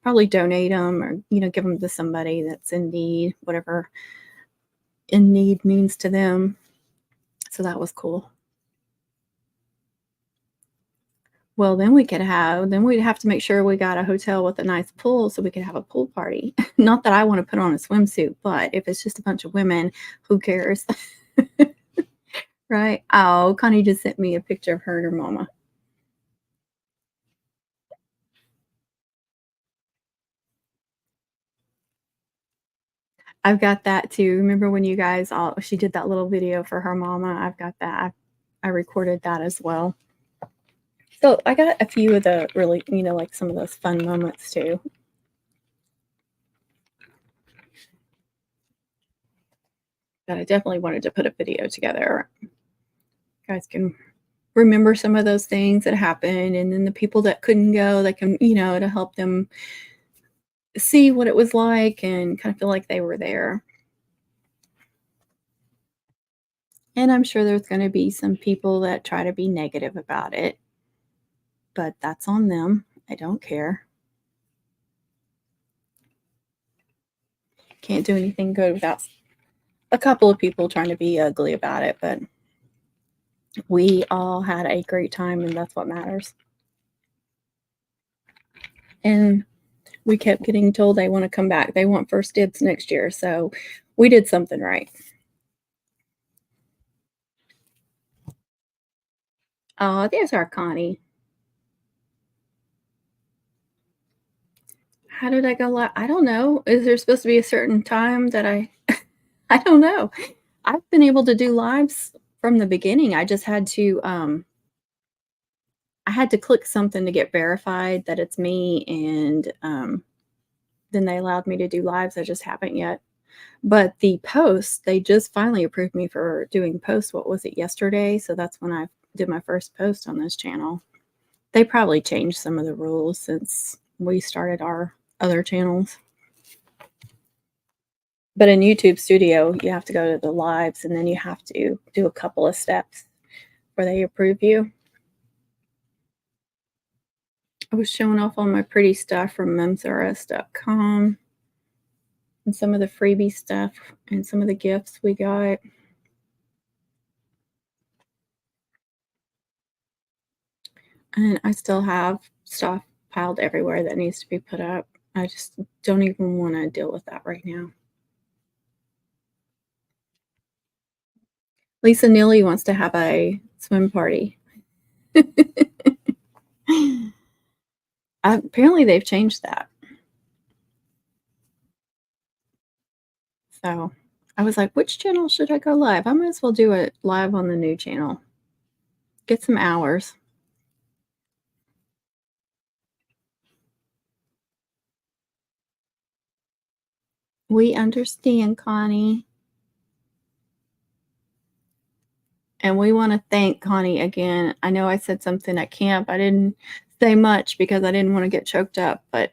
probably donate them or give them to somebody that's in need, whatever in need means to them. So that was cool. Well, then we'd have to make sure we got a hotel with a nice pool so we could have a pool party. Not that I want to put on a swimsuit, but if it's just a bunch of women, who cares? Right? Oh, Connie just sent me a picture of her and her mama. I've got that too. Remember when you guys she did that little video for her mama? I've got that. I recorded that as well. So I got a few of the really, like some of those fun moments too. But I definitely wanted to put a video together. You guys can remember some of those things that happened, and then the people that couldn't go, they can, to help them see what it was like and kind of feel like they were there. And I'm sure there's going to be some people that try to be negative about it, but that's on them. I don't care. Can't do anything good without a couple of people trying to be ugly about it, but we all had a great time, and that's what matters. And we kept getting told they want to come back. They want first dibs next year. So we did something right. Oh, there's our Connie. How did I go live? I don't know. Is there supposed to be a certain time that I don't know. I've been able to do lives from the beginning. I just had to I had to click something to get verified that it's me, and then they allowed me to do lives. I just haven't yet. But the posts, they just finally approved me for doing posts. What was it, yesterday? So that's when I did my first post on this channel. They probably changed some of the rules since we started our other channels. But in YouTube Studio, you have to go to the lives and then you have to do a couple of steps where they approve you. I was showing off all my pretty stuff from memsrs.com and some of the freebie stuff and some of the gifts we got. And I still have stuff piled everywhere that needs to be put up. I just don't even want to deal with that right now. Lisa Neely wants to have a swim party. Apparently, they've changed that. So I was like, which channel should I go live? I might as well do it live on the new channel. Get some hours. We understand, Connie. And we want to thank Connie again. I know I said something at camp. I didn't say much because I didn't want to get choked up, but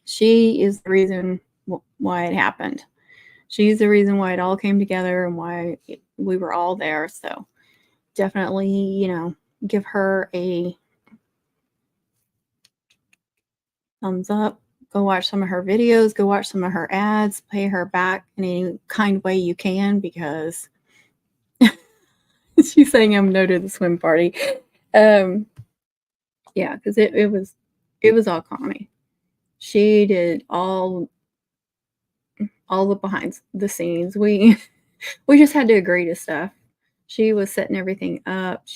she is the reason why it happened. She's the reason why it all came together and why we were all there. So definitely, give her a thumbs up. Go watch some of her videos, go watch some of her ads, pay her back in any kind way you can, because she's saying I'm no to the swim party. Yeah, because it was all Connie. She did all the behind the scenes. We just had to agree to stuff. She was setting everything up.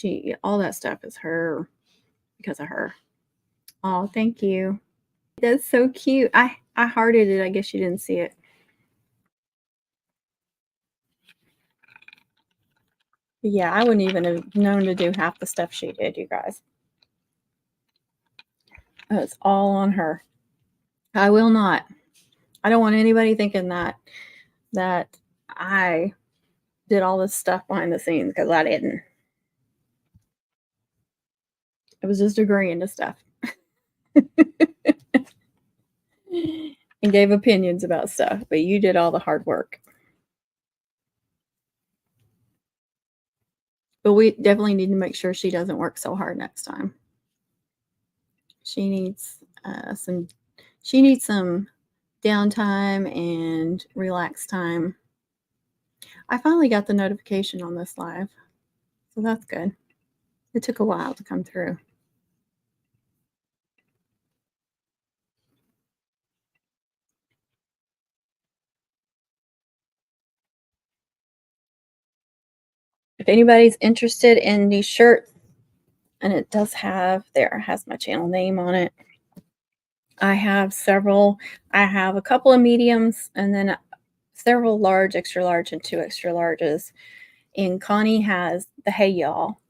All that stuff is her, because of her. Oh, thank you. That's so cute. I hearted it. I guess you didn't see it. Yeah, I wouldn't even have known to do half the stuff she did, you guys. It's all on her. I will not. I don't want anybody thinking that I did all this stuff behind the scenes, because I didn't. It was just agreeing to stuff. And gave opinions about stuff, but you did all the hard work. But we definitely need to make sure she doesn't work so hard next time. She needs some downtime and relax time. I finally got the notification on this live, so that's good. It took a while to come through. If anybody's interested in these shirts, and it does has my channel name on it. I have several. I have a couple of mediums and then several large, extra large, and 2 extra larges. And Connie has the Hey Y'all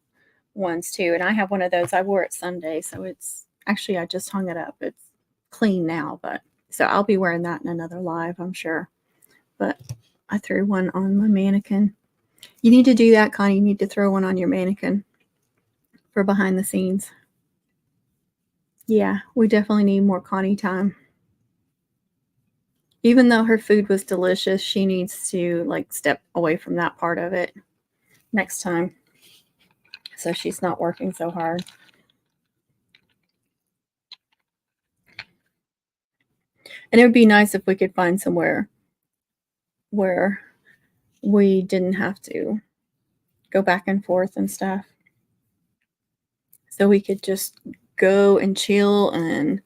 ones too. And I have one of those. I wore it Sunday, so it's actually, I just hung it up. It's clean now, but so I'll be wearing that in another live, I'm sure. But I threw one on my mannequin. You need to do that, Connie. You need to throw one on your mannequin for behind the scenes. Yeah, we definitely need more Connie time. Even though her food was delicious, she needs to step away from that part of it next time, so she's not working so hard. And it would be nice if we could find somewhere where we didn't have to go back and forth and stuff, so we could just go and chill and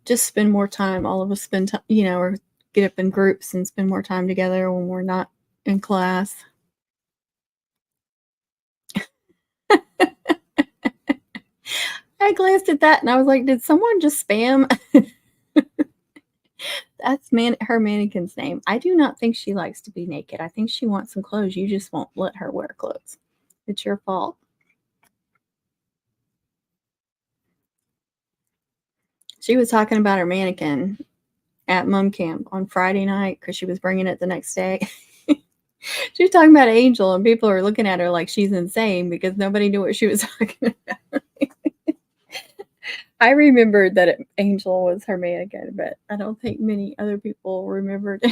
just spend more time. All of us spend time, or get up in groups and spend more time together when we're not in class. I glanced at that and I was like, did someone just spam? That's her mannequin's name. I do not think she likes to be naked. I think she wants some clothes. You just won't let her wear clothes. It's your fault. She was talking about her mannequin at mom camp on Friday night because she was bringing it the next day. She was talking about Angel, and people are looking at her like she's insane because nobody knew what she was talking about. I remembered that Angel was her mannequin, but I don't think many other people remembered.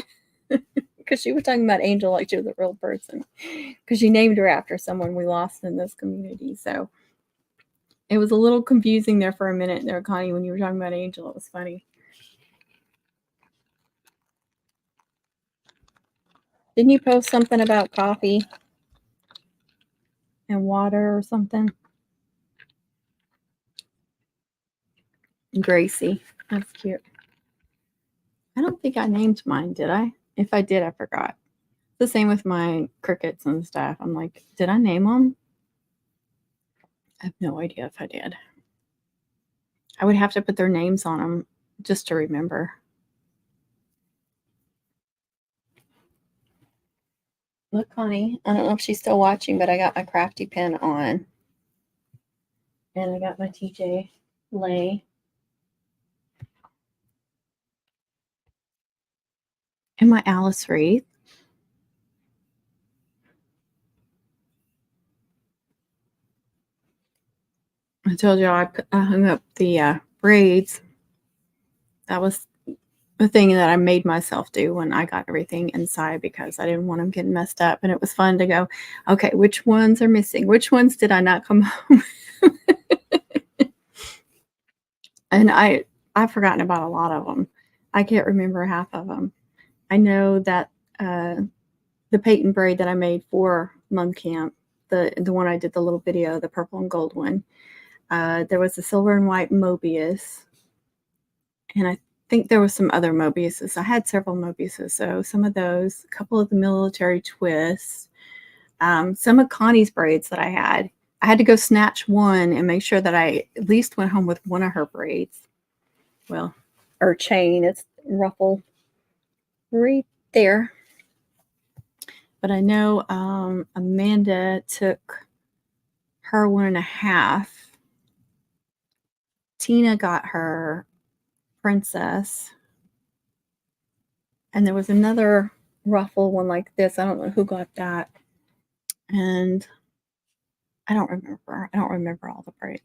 because she was talking about Angel like she was a real person, because she named her after someone we lost in this community. So it was a little confusing there for a minute there, Connie, when you were talking about Angel. It was funny. Didn't you post something about coffee and water or something? Gracie. That's cute. I don't think I named mine, did I? If I did, I forgot. The same with my crickets and stuff. I'm like, did I name them? I have no idea if I did. I would have to put their names on them just to remember. Look, Connie, I don't know if she's still watching, but I got my crafty pen on. And I got my TJ Lay. And my Alice wreath. I told you I hung up the braids. That was the thing that I made myself do when I got everything inside because I didn't want them getting messed up. And it was fun to go, okay, which ones are missing? Which ones did I not come home? And I've forgotten about a lot of them. I can't remember half of them. I know that the Peyton braid that I made for Mum Camp, the one I did the little video, the purple and gold one, there was a silver and white Mobius, and I think there was some other Mobiuses. I had several Mobiuses, so some of those, a couple of the military twists, some of Connie's braids that I had. I had to go snatch one and make sure that I at least went home with one of her braids. Well, or chain, it's ruffle right there. But I know Amanda took her 1.5. Tina got her princess. And there was another ruffle one like this. I don't know who got that. And I don't remember. I don't remember all the braids.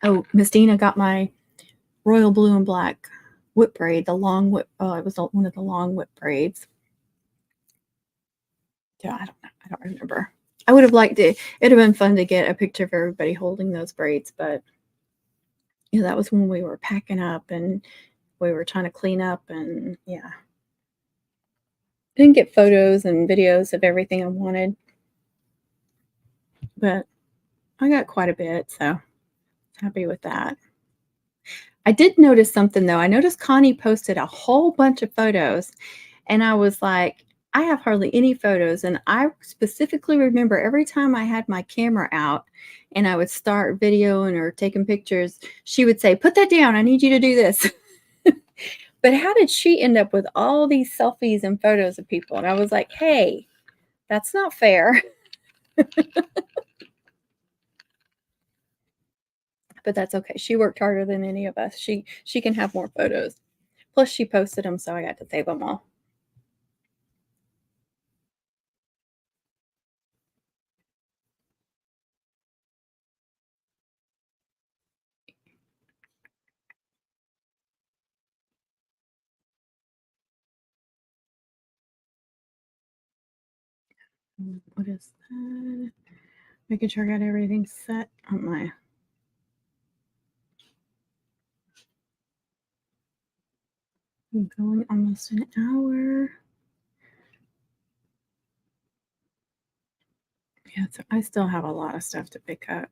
Oh, Miss Dina got my royal blue and black whip braid, the long whip. Oh, it was one of the long whip braids. Yeah, I don't know. I don't remember. I would have liked it. It'd have been fun to get a picture of everybody holding those braids, but you know, that was when we were packing up and we were trying to clean up, and yeah. Didn't get photos and videos of everything I wanted, but I got quite a bit, so happy with that. I did notice something though. I noticed Connie posted a whole bunch of photos, and I was like, I have hardly any photos. And I specifically remember every time I had my camera out and I would start videoing or taking pictures, she would say, put that down. I need you to do this. But how did she end up with all these selfies and photos of people? And I was like, hey, that's not fair. But that's okay. She worked harder than any of us. She can have more photos. Plus, she posted them, so I got to save them all. What is that? Making sure I got everything set on my. I'm going almost an hour. Yeah, so I still have a lot of stuff to pick up,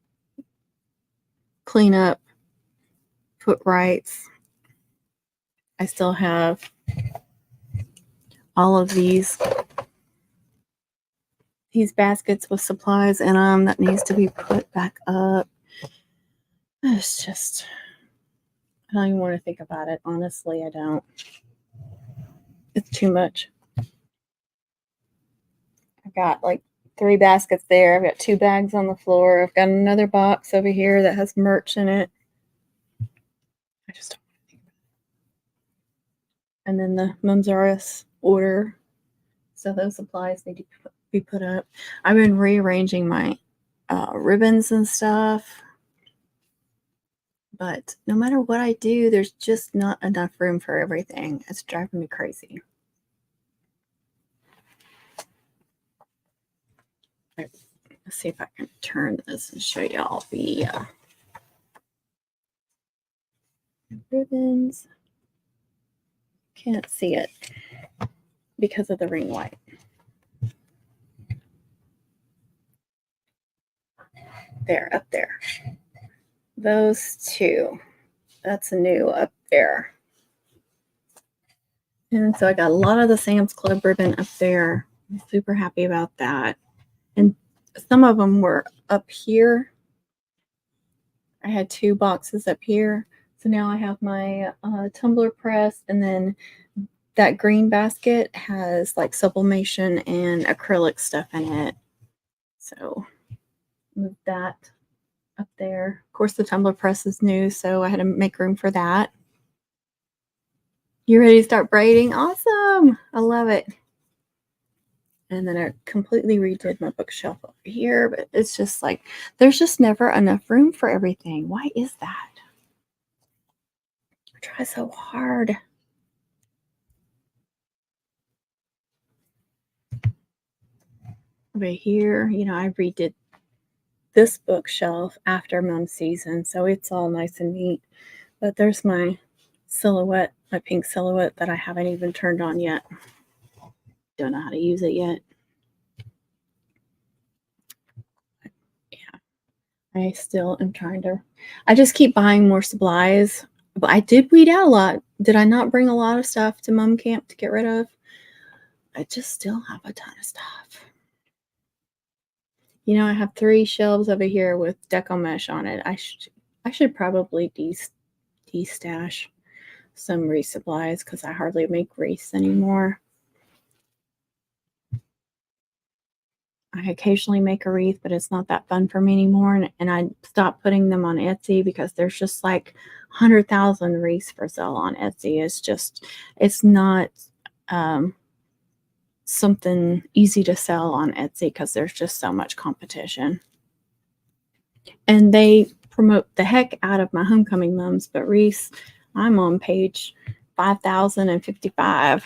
clean up, put rights. I still have all of these baskets with supplies in them that needs to be put back up. It's just, I don't even want to think about it. Honestly, I don't. It's too much. I've got like 3 baskets there. I've got 2 bags on the floor. I've got another box over here that has merch in it. I just don't want to think about it. And then the Mums R Us order. So those supplies need to be put up. I've been rearranging my ribbons and stuff. But no matter what I do, there's just not enough room for everything. It's driving me crazy. Let's see if I can turn this and show y'all the ribbons. Can't see it because of the ring light. There, up there. Those two. That's new up there. And so I got a lot of the Sam's Club ribbon up there. I'm super happy about that. And some of them were up here. I had 2 boxes up here. So now I have my tumbler press, and then that green basket has like sublimation and acrylic stuff in it. So move that up there. Of course, the tumbler press is new, so I had to make room for that. You ready to start braiding? Awesome. I love it. And then I completely redid my bookshelf over here, but it's just like there's just never enough room for everything. Why is that? I try so hard. Over here, you know, I redid this bookshelf after Mom's season, so it's all nice and neat. But there's my silhouette, my pink silhouette that I haven't even turned on yet. Don't know how to use it yet. Yeah, I still am trying to. I just keep buying more supplies. But I did weed out a lot. Did I not bring a lot of stuff to Mom Camp to get rid of? I just still have a ton of stuff. You know, I have 3 shelves over here with deco mesh on it. I should probably de-stash some wreath supplies because I hardly make wreaths anymore. I occasionally make a wreath, but it's not that fun for me anymore. And I stopped putting them on Etsy because there's just like 100,000 wreaths for sale on Etsy. It's not something easy to sell on Etsy because there's just so much competition. And they promote the heck out of my homecoming mums, but wreaths, I'm on page 5,055.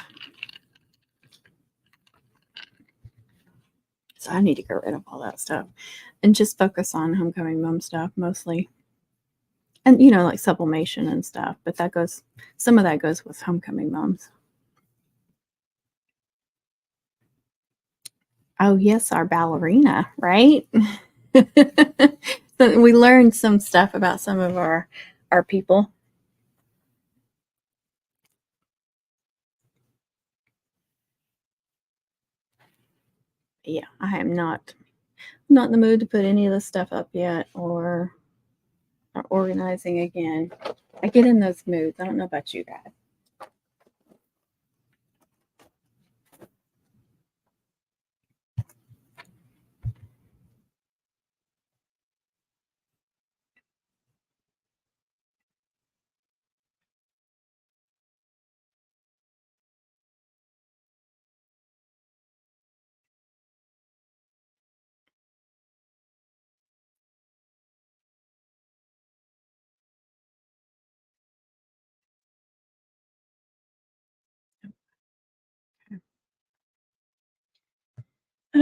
So I need to get rid of all that stuff and just focus on homecoming mom stuff mostly. And, you know, like sublimation and stuff, but some of that goes with homecoming moms. Oh, yes, our ballerina, right? So we learned some stuff about some of our people. Yeah, I am not in the mood to put any of this stuff up yet or organizing again. I get in those moods. I don't know about you guys.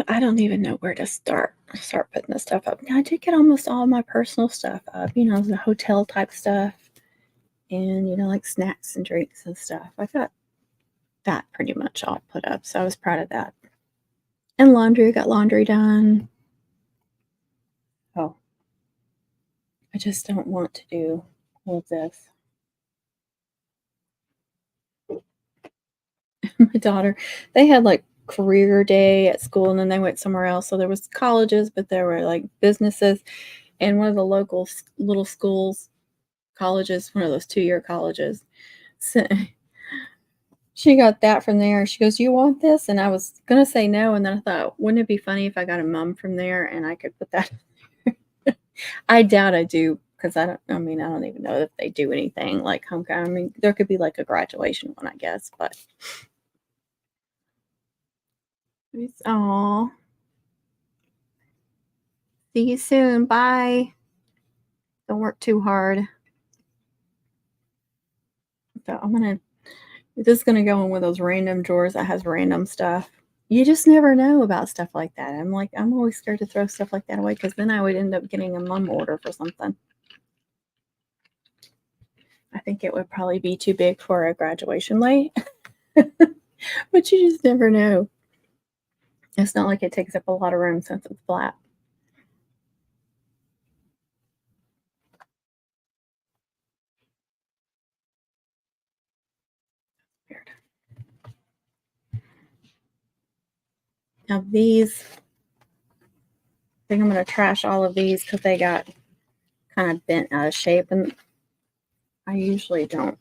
I don't even know where to start putting this stuff up. I did get almost all my personal stuff up, you know, the hotel type stuff and, you know, like snacks and drinks and stuff. I got that pretty much all put up. So I was proud of that. And laundry, got laundry done. Oh, I just don't want to do all of this. My daughter, they had like career day at school and then they went somewhere else. So there was colleges, but there were like businesses. And one of the local little schools, colleges, one of those 2-year colleges, so she got that from there. She goes, "You want this?" And I was gonna say no, and then I thought, wouldn't it be funny if I got a mum from there and I could put that? I doubt I do because I don't even know if they do anything like homecoming. I mean, there could be like a graduation one, I guess, but it's all. See you soon. Bye. Don't work too hard. So this is going to go in one of those random drawers that has random stuff. You just never know about stuff like that. I'm always scared to throw stuff like that away because then I would end up getting a mum order for something. I think it would probably be too big for a graduation late, but you just never know. It's not like it takes up a lot of room since it's flat. Weird. Now these, I think I'm going to trash all of these because they got kind of bent out of shape, and I usually don't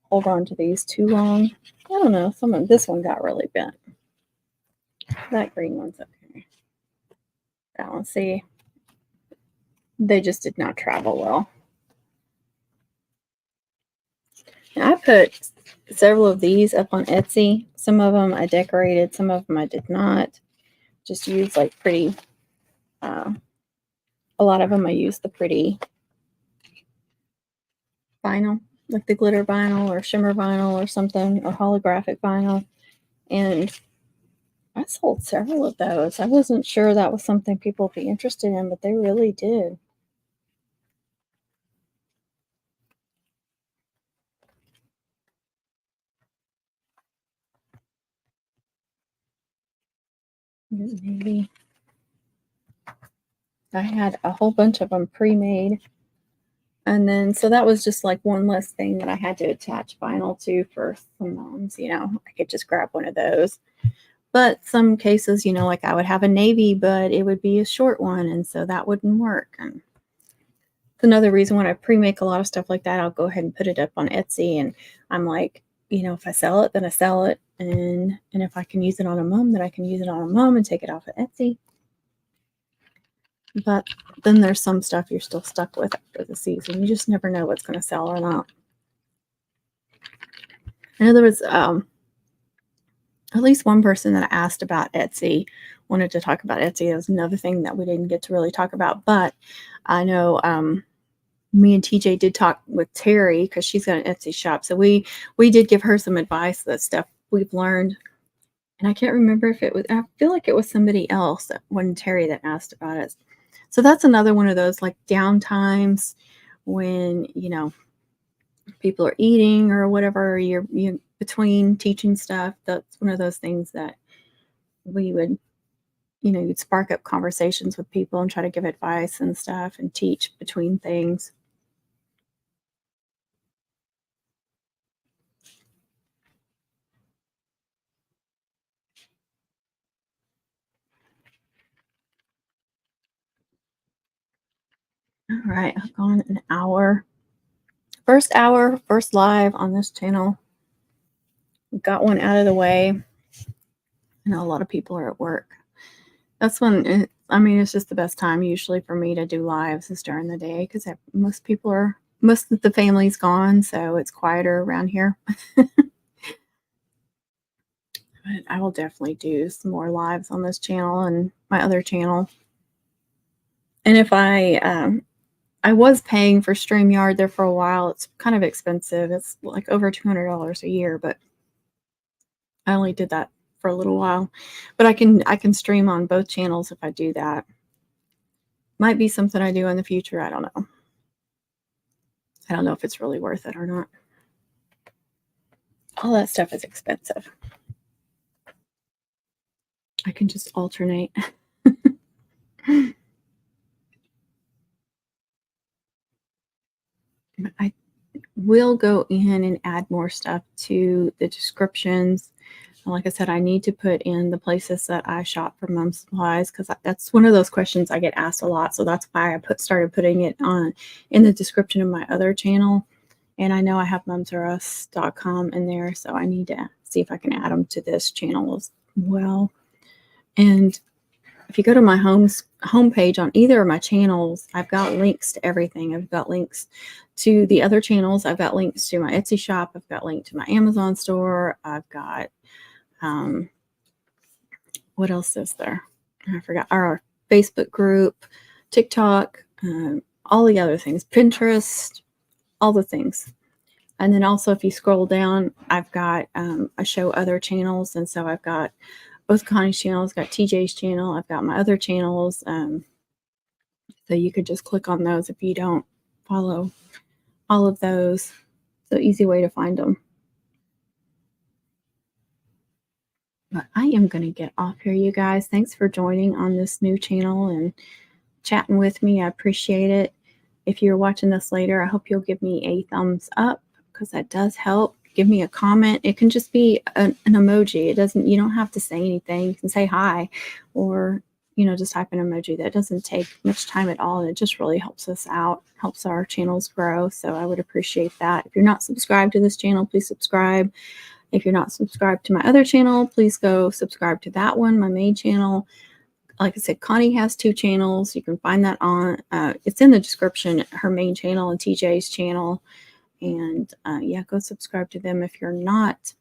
hold on to these too long. I don't know. This one got really bent. That green one's okay. That one, see, they just did not travel well. Now, I put several of these up on Etsy. Some of them I decorated, some of them I did not. Just used like pretty, a lot of them I used the pretty vinyl, like the glitter vinyl or shimmer vinyl or something, or holographic vinyl. And I sold several of those. I wasn't sure that was something people would be interested in, but they really did. Maybe I had a whole bunch of them pre-made. And then, so that was just like one less thing that I had to attach vinyl to for some moms. I could just grab one of those. But some cases, like I would have a navy, but it would be a short one. And so that wouldn't work. And it's another reason when I pre-make a lot of stuff like that, I'll go ahead and put it up on Etsy. And I'm like, if I sell it, then I sell it. And if I can use it on a mom, then I can use it on a mom and take it off of Etsy. But then there's some stuff you're still stuck with after the season. You just never know what's going to sell or not. I know there was at least one person that asked about Etsy, wanted to talk about Etsy. That was another thing that we didn't get to really talk about. But I know me and TJ did talk with Terry because she's got an Etsy shop. So we did give her some advice, that stuff we've learned. And I can't remember if it was, I feel like it was somebody else when Terry that asked about it. So that's another one of those like down times when, people are eating or whatever, you're between teaching stuff. That's one of those things that we would, you'd spark up conversations with people and try to give advice and stuff and teach between things. All right, I've gone an hour. First hour, first live on this channel. Got one out of the way. I know a lot of people are at work. That's when, it's just the best time usually for me to do lives is during the day because most of the family's gone, so it's quieter around here. But I will definitely do some more lives on this channel and my other channel. And if I was paying for StreamYard there for a while. It's kind of expensive. It's like over $200 a year, but I only did that for a little while. But I can stream on both channels if I do that. Might be something I do in the future. I don't know. I don't know if it's really worth it or not. All that stuff is expensive. I can just alternate. I will go in and add more stuff to the descriptions. Like I said, I need to put in the places that I shop for mom supplies because that's one of those questions I get asked a lot. So that's why I started putting it on in the description of my other channel. And I know I have momsrus.com in there, so I need to see if I can add them to this channel as well. And if you go to my homepage on either of my channels, I've got links to everything. I've got links to the other channels. I've got links to my Etsy shop. I've got link to my Amazon store. I've got, what else is there? I forgot. Our Facebook group, TikTok, all the other things, Pinterest, all the things. And then also, if you scroll down, I've got I show other channels, and so I've got both Connie's channels, got TJ's channel, I've got my other channels. So you could just click on those if you don't follow all of those. So easy way to find them. But I am going to get off here, you guys. Thanks for joining on this new channel and chatting with me. I appreciate it. If you're watching this later, I hope you'll give me a thumbs up because that does help. Give me a comment. It can just be an emoji. It doesn't, you don't have to say anything. You can say hi or, just type an emoji. That doesn't take much time at all. And it just really helps us out, helps our channels grow. So I would appreciate that. If you're not subscribed to this channel, please subscribe. If you're not subscribed to my other channel, please go subscribe to that one, my main channel. Like I said, Connie has 2 channels. You can find that on, it's in the description, her main channel and TJ's channel. And yeah, go subscribe to them if you're not.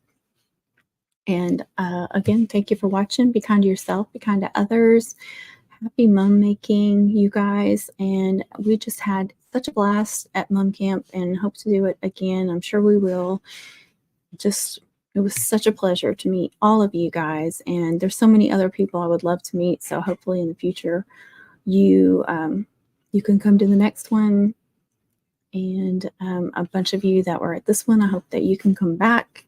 And again, thank you for watching. Be kind to yourself, be kind to others. Happy mom making, you guys. And we just had such a blast at mom camp and hope to do it again. I'm sure we will. It was such a pleasure to meet all of you guys. And there's so many other people I would love to meet. So hopefully in the future, you can come to the next one. And a bunch of you that were at this one, I hope that you can come back.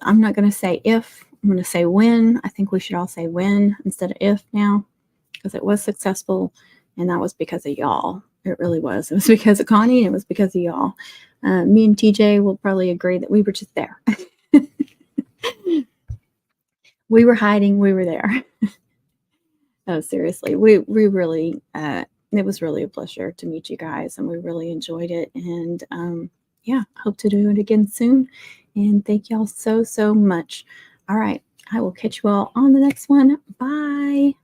I'm not going to say if, I'm going to say when. I think we should all say when instead of if now, because it was successful. And that was because of y'all. It really was. It was because of Connie, and it was because of y'all. Me and TJ will probably agree that we were just there. We were hiding. We were there. No, seriously, we really, it was really a pleasure to meet you guys, and we really enjoyed it. And yeah, hope to do it again soon. And thank y'all so much. All right, I will catch you all on the next one. Bye.